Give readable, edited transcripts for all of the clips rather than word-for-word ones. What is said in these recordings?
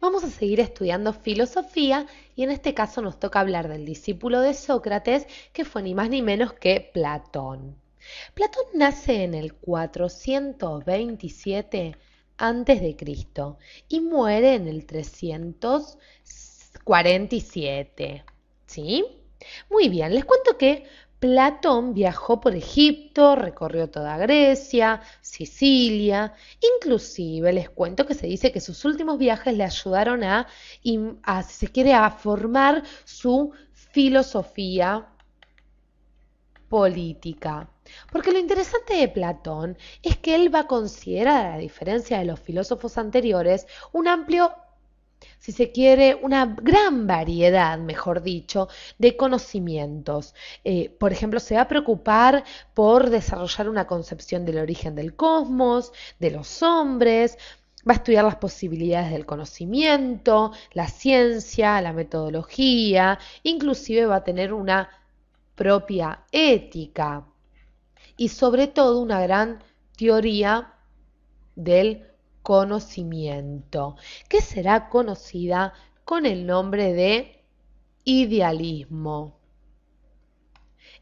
Vamos a seguir estudiando filosofía y en este caso nos toca hablar del discípulo de Sócrates, que fue ni más ni menos que Platón. Platón nace en el 427 antes de Cristo y muere en el 347. ¿Sí? Muy bien, les cuento que Platón viajó por Egipto, recorrió toda Grecia, Sicilia, inclusive les cuento que se dice que sus últimos viajes le ayudaron si se quiere, a formar su filosofía política. Porque lo interesante de Platón es que él va a considerar, a diferencia de los filósofos anteriores, un amplio, si se quiere, una gran variedad, mejor dicho, de conocimientos. Por ejemplo, se va a preocupar por desarrollar una concepción del origen del cosmos, de los hombres, va a estudiar las posibilidades del conocimiento, la ciencia, la metodología, inclusive va a tener una propia ética y sobre todo una gran teoría del conocimiento, que será conocida con el nombre de idealismo.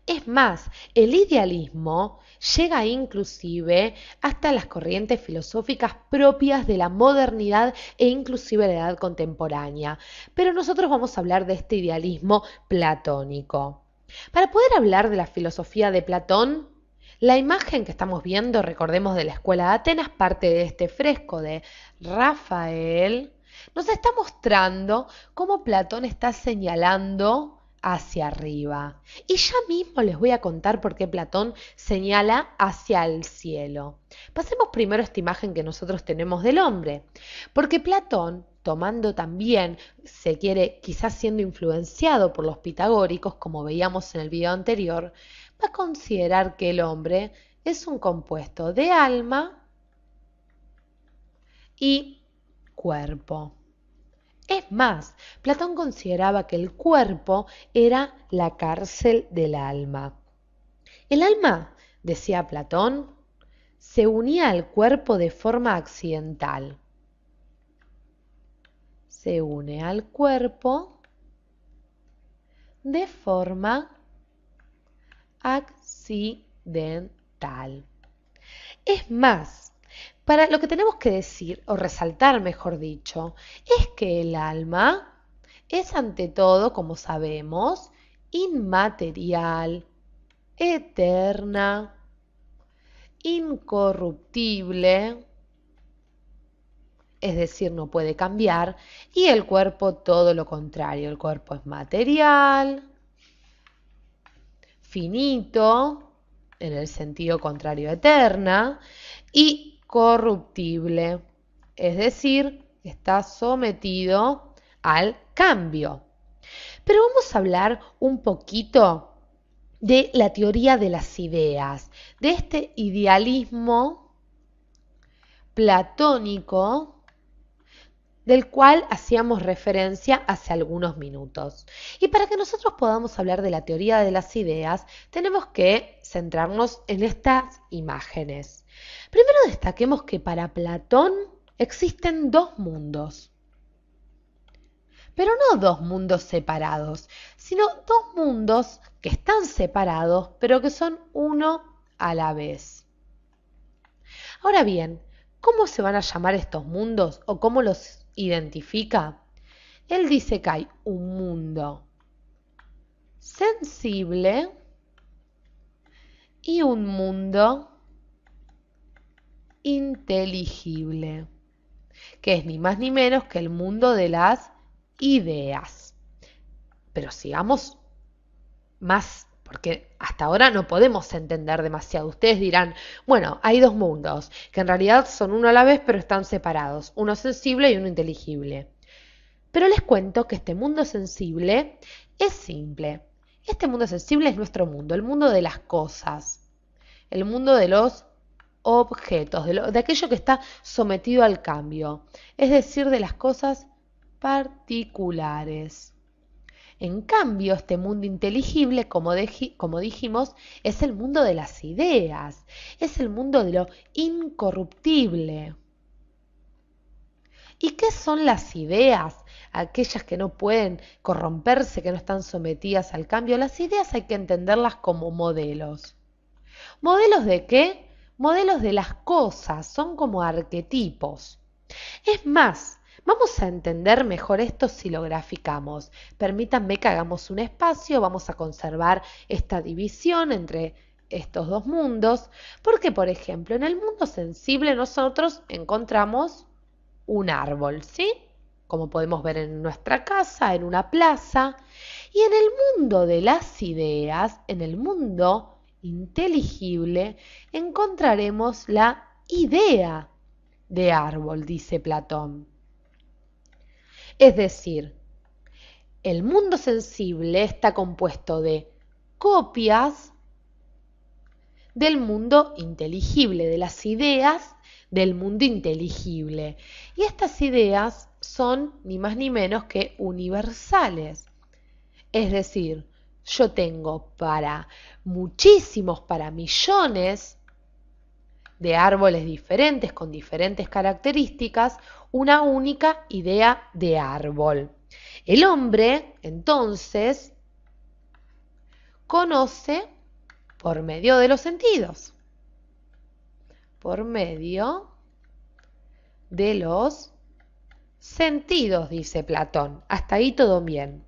Es más, el idealismo llega inclusive hasta las corrientes filosóficas propias de la modernidad e inclusive de la edad contemporánea. Pero nosotros vamos a hablar de este idealismo platónico. Para poder hablar de la filosofía de Platón, la imagen que estamos viendo, recordemos, de la Escuela de Atenas, parte de este fresco de Rafael, nos está mostrando cómo Platón está señalando hacia arriba. Y ya mismo les voy a contar por qué Platón señala hacia el cielo. Pasemos primero a esta imagen que nosotros tenemos del hombre, porque Platón, tomando también, se quiere, quizás siendo influenciado por los pitagóricos, como veíamos en el video anterior, va a considerar que el hombre es un compuesto de alma y cuerpo. Es más, Platón consideraba que el cuerpo era la cárcel del alma. El alma, decía Platón, se unía al cuerpo de forma accidental. Se une al cuerpo de forma accidental. Es más, para lo que tenemos que decir, o resaltar mejor dicho, es que el alma es ante todo, como sabemos, inmaterial, eterna, incorruptible, es decir, no puede cambiar, y el cuerpo todo lo contrario, el cuerpo es material, finito, en el sentido contrario eterna, y corruptible, es decir, está sometido al cambio. Pero vamos a hablar un poquito de la teoría de las ideas, de este idealismo platónico del cual hacíamos referencia hace algunos minutos. Y para que nosotros podamos hablar de la teoría de las ideas, tenemos que centrarnos en estas imágenes. Primero destaquemos que para Platón existen dos mundos, pero no dos mundos separados, sino dos mundos que están separados, pero que son uno a la vez. Ahora bien, ¿cómo se van a llamar estos mundos o cómo los identifica? Él dice que hay un mundo sensible y un mundo inteligible, que es ni más ni menos que el mundo de las ideas. Pero sigamos más, porque hasta ahora no podemos entender demasiado. Ustedes dirán, bueno, hay dos mundos, que en realidad son uno a la vez, pero están separados, uno sensible y uno inteligible. Pero les cuento que este mundo sensible es simple. Este mundo sensible es nuestro mundo, el mundo de las cosas, el mundo de los objetos, de aquello que está sometido al cambio, es decir, de las cosas particulares. En cambio, este mundo inteligible, como dijimos, es el mundo de las ideas, es el mundo de lo incorruptible. ¿Y qué son las ideas? Aquellas que no pueden corromperse, que no están sometidas al cambio. Las ideas hay que entenderlas como modelos. ¿Modelos de qué? Modelos de las cosas, son como arquetipos. Es más, vamos a entender mejor esto si lo graficamos. Permítanme que hagamos un espacio, vamos a conservar esta división entre estos dos mundos, porque por ejemplo, en el mundo sensible nosotros encontramos un árbol, ¿sí? Como podemos ver en nuestra casa, en una plaza. Y en el mundo de las ideas, en el mundo inteligible, encontraremos la idea de árbol, dice Platón. Es decir, el mundo sensible está compuesto de copias del mundo inteligible, de las ideas del mundo inteligible. Y estas ideas son ni más ni menos que universales. Es decir, yo tengo para muchísimos, para millones de árboles diferentes, con diferentes características, una única idea de árbol. El hombre, entonces, conoce por medio de los sentidos. Por medio de los sentidos, dice Platón. Hasta ahí todo bien.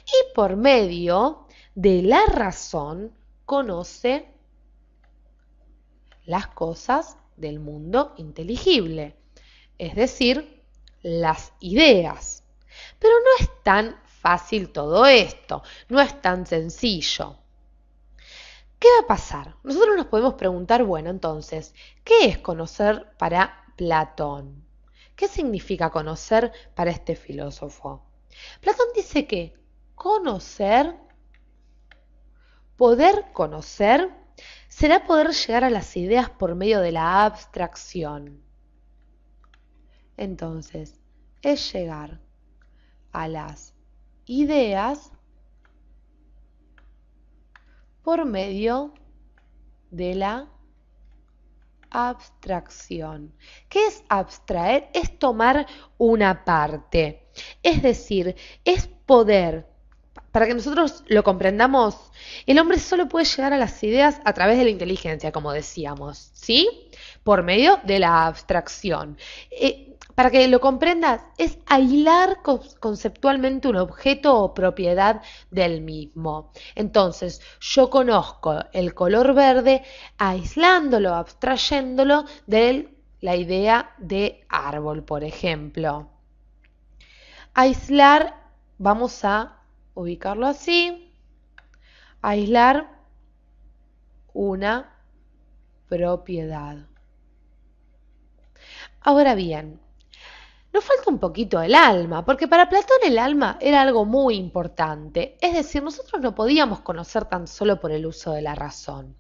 Y por medio de la razón conoce las cosas del mundo inteligible, es decir, las ideas. Pero no es tan fácil todo esto, no es tan sencillo. ¿Qué va a pasar? Nosotros nos podemos preguntar, bueno, entonces, ¿qué es conocer para Platón? ¿Qué significa conocer para este filósofo? Platón dice que conocer, poder conocer, será poder llegar a las ideas por medio de la abstracción. Entonces, es llegar a las ideas por medio de la abstracción. ¿Qué es abstraer? Es tomar una parte. Es decir, es poder. Para que nosotros lo comprendamos, el hombre solo puede llegar a las ideas a través de la inteligencia, como decíamos, ¿sí? Por medio de la abstracción. Para que lo comprendas, es aislar conceptualmente un objeto o propiedad del mismo. Entonces, yo conozco el color verde aislándolo, abstrayéndolo de la idea de árbol, por ejemplo. Aislar, vamos a ubicarlo así, aislar una propiedad. Ahora bien, nos falta un poquito el alma, porque para Platón el alma era algo muy importante. Es decir, nosotros no podíamos conocer tan solo por el uso de la razón.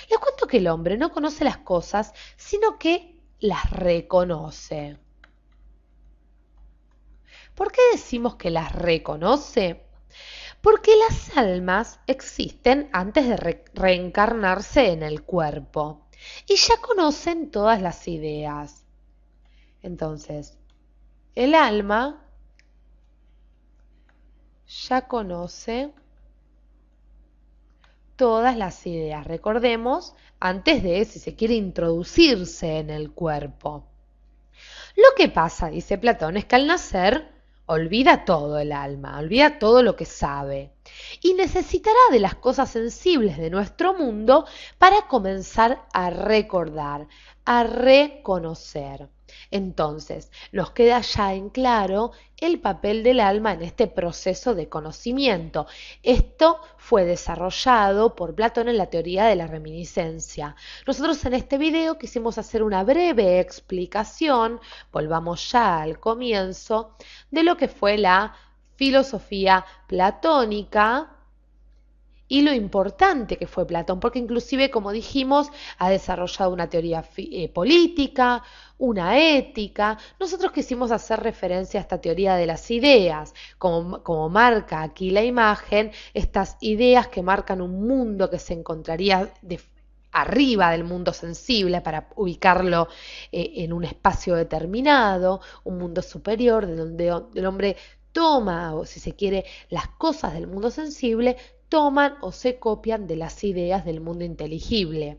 Les cuento que el hombre no conoce las cosas, sino que las reconoce. ¿Por qué decimos que las reconoce? Porque las almas existen antes de reencarnarse en el cuerpo y ya conocen todas las ideas. Entonces, el alma ya conoce todas las ideas. Recordemos, antes de, si se quiere, introducirse en el cuerpo. Lo que pasa, dice Platón, es que al nacer olvida todo el alma, olvida todo lo que sabe y necesitará de las cosas sensibles de nuestro mundo para comenzar a recordar, a reconocer. Entonces, nos queda ya en claro el papel del alma en este proceso de conocimiento. Esto fue desarrollado por Platón en la teoría de la reminiscencia. Nosotros en este video quisimos hacer una breve explicación, volvamos ya al comienzo, de lo que fue la filosofía platónica y lo importante que fue Platón, porque inclusive, como dijimos, ha desarrollado una teoría política, una ética. Nosotros quisimos hacer referencia a esta teoría de las ideas, como marca aquí la imagen, estas ideas que marcan un mundo que se encontraría arriba del mundo sensible para ubicarlo en un espacio determinado, un mundo superior, de donde el hombre toma, o si se quiere, las cosas del mundo sensible, toman o se copian de las ideas del mundo inteligible.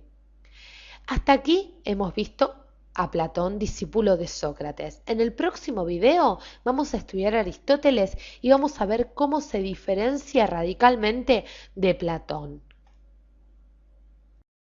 Hasta aquí hemos visto a Platón, discípulo de Sócrates. En el próximo video vamos a estudiar a Aristóteles y vamos a ver cómo se diferencia radicalmente de Platón.